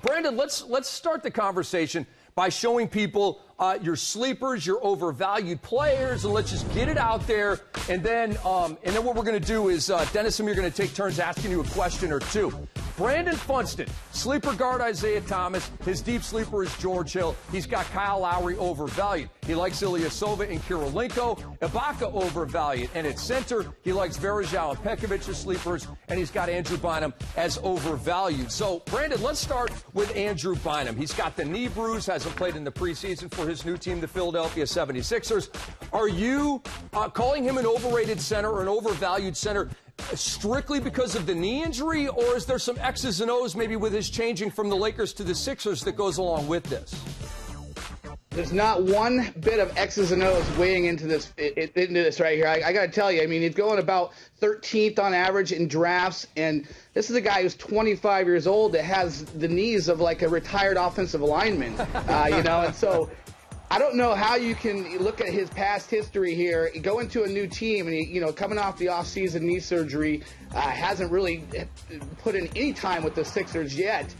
Brandon, let's start the conversation by showing people your sleepers, your overvalued players, and let's just get it out there. And then what we're going to do is, Dennis and me are going to take turns asking you a question or two. Brandon Funston, sleeper guard Isaiah Thomas. His deep sleeper is George Hill. He's got Kyle Lowry overvalued. He likes Ilyasova and Kirilenko. Ibaka overvalued. And at center, he likes Varejao and Pekovic as sleepers, and he's got Andrew Bynum as overvalued. So, Brandon, let's start with Andrew Bynum. He's got the knee bruise, hasn't played in the preseason for his new team, the Philadelphia 76ers. Are you calling him an overrated center or an overvalued center strictly because of the knee injury, or is there some X's and O's maybe with his changing from the Lakers to the Sixers that goes along with this? There's not one bit of X's and O's weighing into this right here. I got to tell you, I mean, he's going about 13th on average in drafts, and this is a guy who's 25 years old that has the knees of like a retired offensive lineman, and so I don't know how you can look at his past history here, go into a new team, and he, coming off the offseason knee surgery, hasn't really put in any time with the Sixers yet,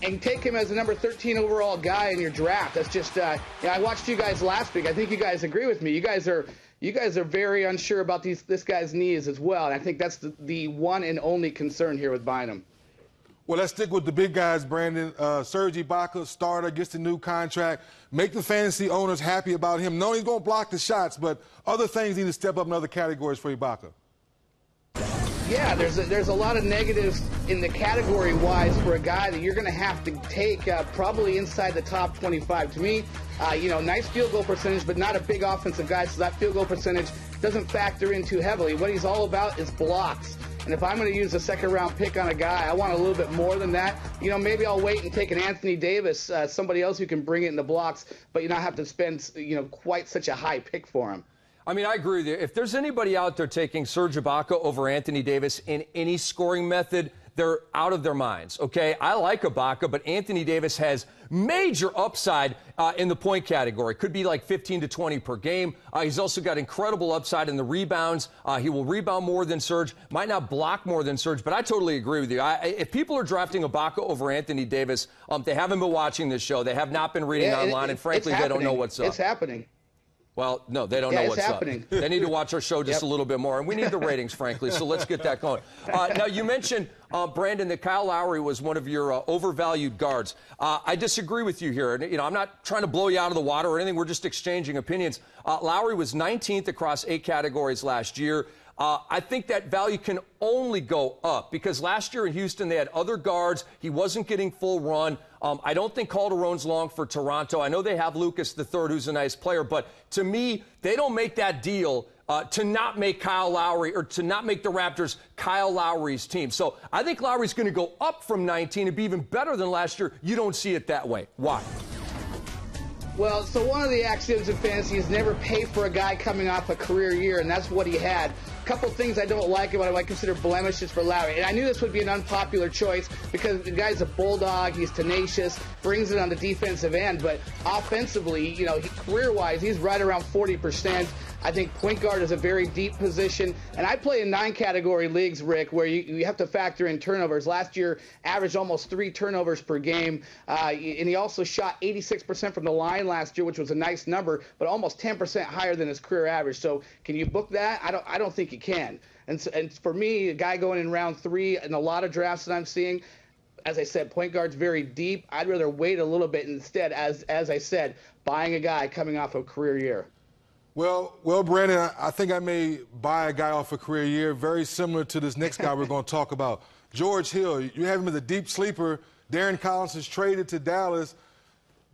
and take him as a number 13 overall guy in your draft. That's just, I watched you guys last week. I think you guys agree with me. You guys are very unsure about this guy's knees as well, and I think that's the one and only concern here with Bynum. Well, let's stick with the big guys, Brandon. Serge Ibaka, starter, gets the new contract. Make the fantasy owners happy about him. No, he's going to block the shots, but other things need to step up in other categories for Ibaka. Yeah, there's a lot of negatives in the category-wise for a guy that you're going to have to take probably inside the top 25. To me, nice field goal percentage, but not a big offensive guy, so that field goal percentage doesn't factor in too heavily. What he's all about is blocks. And if I'm going to use a second-round pick on a guy, I want a little bit more than that. Maybe I'll wait and take an Anthony Davis, somebody else who can bring it in the blocks, but you don't have to spend, quite such a high pick for him. I mean, I agree with you. If there's anybody out there taking Serge Ibaka over Anthony Davis in any scoring method, they're out of their minds, okay? I like Ibaka, but Anthony Davis has major upside in the point category. Could be like 15 to 20 per game. He's also got incredible upside in the rebounds. He will rebound more than Serge, might not block more than Serge, but I totally agree with you. If people are drafting Ibaka over Anthony Davis, they haven't been watching this show. They have not been reading online, and frankly, they don't know what's up. It's happening. Well, no, they don't know what's happening. up. They need to watch our show just a little bit more, and we need the ratings, frankly, so let's get that going. Now, you mentioned, Brandon, that Kyle Lowry was one of your overvalued guards. I disagree with you here. I'm not trying to blow you out of the water or anything. We're just exchanging opinions. Lowry was 19th across 8 categories last year. I think that value can only go up because last year in Houston they had other guards. He wasn't getting full run. I don't think Calderon's long for Toronto. I know they have Lucas III, who's a nice player, but to me, they don't make that deal to not make Kyle Lowry or to not make the Raptors Kyle Lowry's team. So I think Lowry's going to go up from 19 and be even better than last year. You don't see it that way. Why? Well, so one of the axioms in fantasy is never pay for a guy coming off a career year, and that's what he had. A couple things I don't like about him, I consider blemishes for Lowry. And I knew this would be an unpopular choice because the guy's a bulldog, he's tenacious, brings it on the defensive end, but offensively, career-wise, he's right around 40%. I think point guard is a very deep position. And I play in 9-category leagues, Rick, where you have to factor in turnovers. Last year, averaged almost 3 turnovers per game. And he also shot 86% from the line last year, which was a nice number, but almost 10% higher than his career average. So can you book that? I don't think you can. And for me, a guy going in round 3 in a lot of drafts that I'm seeing, as I said, point guard's very deep. I'd rather wait a little bit instead, as I said, buying a guy coming off a career year. Well, Brandon, I think I may buy a guy off a career year, very similar to this next guy we're going to talk about. George Hill, you have him as a deep sleeper. Darren Collins is traded to Dallas.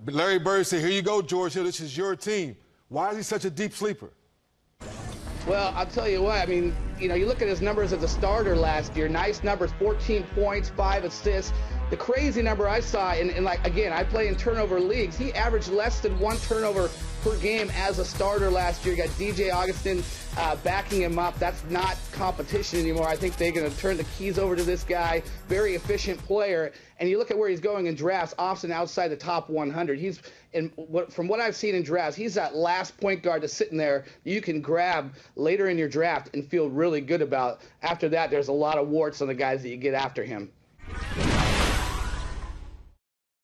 But Larry Bird said, here you go, George Hill, this is your team. Why is he such a deep sleeper? Well, I'll tell you what, I mean, you look at his numbers as a starter last year. Nice numbers, 14 points, 5 assists. The crazy number I saw, and again, I play in turnover leagues, he averaged less than 1 turnover per game as a starter last year. You got DJ Augustin backing him up. That's not competition anymore. I think they're going to turn the keys over to this guy. Very efficient player. And you look at where he's going in drafts, often outside the top 100. From what I've seen in drafts, he's that last point guard that's sitting there you can grab later in your draft and feel really good about. After that, there's a lot of warts on the guys that you get after him.